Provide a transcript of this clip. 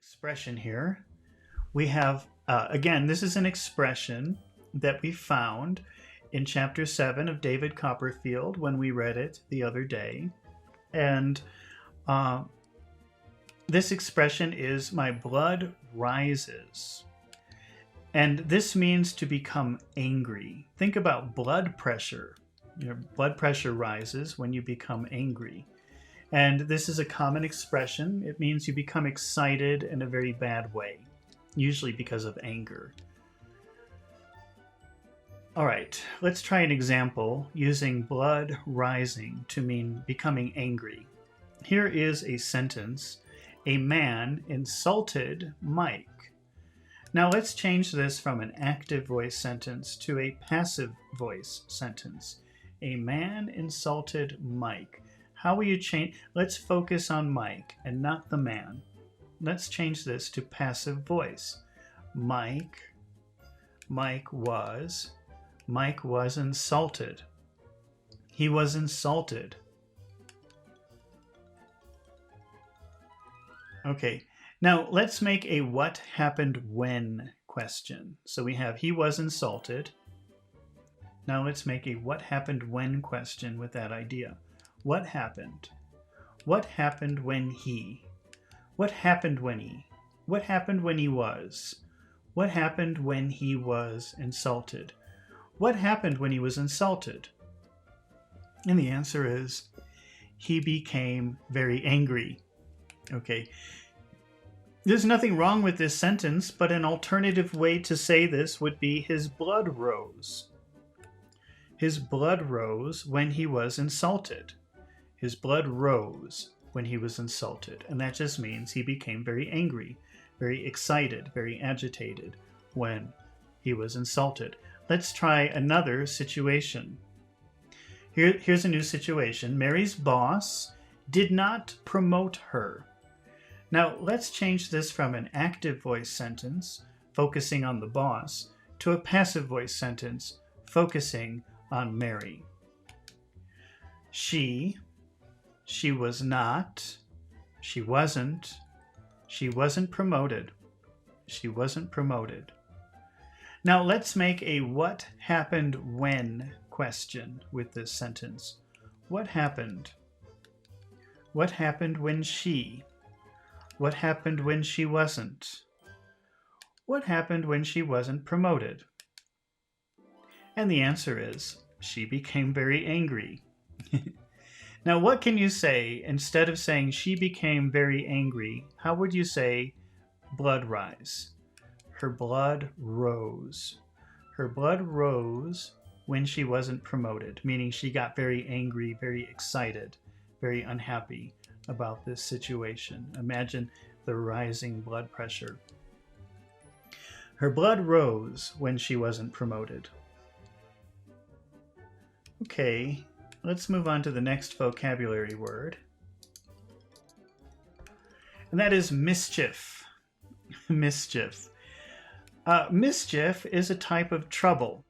expression here. We have, again, this is an expression that we found in chapter 7 of David Copperfield when we read it the other day. And this expression is "my blood rises." And this means to become angry. Think about blood pressure. Your blood pressure rises when you become angry. And this is a common expression. It means you become excited in a very bad way, usually because of anger. All right, let's try an example using blood rising to mean becoming angry. Here is a sentence: a man insulted Mike. Now let's change this from an active voice sentence to a passive voice sentence. A man insulted Mike. How will you change? Let's focus on Mike and not the man. Let's change this to passive voice. Mike was insulted. He was insulted. Okay, now let's make a what happened when question. So we have he was insulted. Now let's make a what happened when question with that idea. What happened? What happened when he? What happened when he? What happened when he was? What happened when he was insulted? What happened when he was insulted? And the answer is he became very angry. Okay. There's nothing wrong with this sentence, but an alternative way to say this would be his blood rose. His blood rose when he was insulted. His blood rose when he was insulted. And that just means he became very angry, very excited, very agitated when he was insulted. Let's try another situation. Here's a new situation. Mary's boss did not promote her. Now, let's change this from an active voice sentence, focusing on the boss, to a passive voice sentence, focusing on Mary. She was not, she wasn't promoted. She wasn't promoted. Now, let's make a what happened when question with this sentence. What happened? What happened when she? What happened when she wasn't? What happened when she wasn't promoted? And the answer is, she became very angry. Now, what can you say instead of saying she became very angry? How would you say blood rise? Her blood rose. Her blood rose when she wasn't promoted, meaning she got very angry, very excited, very unhappy about this situation. Imagine the rising blood pressure. Her blood rose when she wasn't promoted. Okay, let's move on to the next vocabulary word. And that is mischief. Mischief. Mischief is a type of trouble.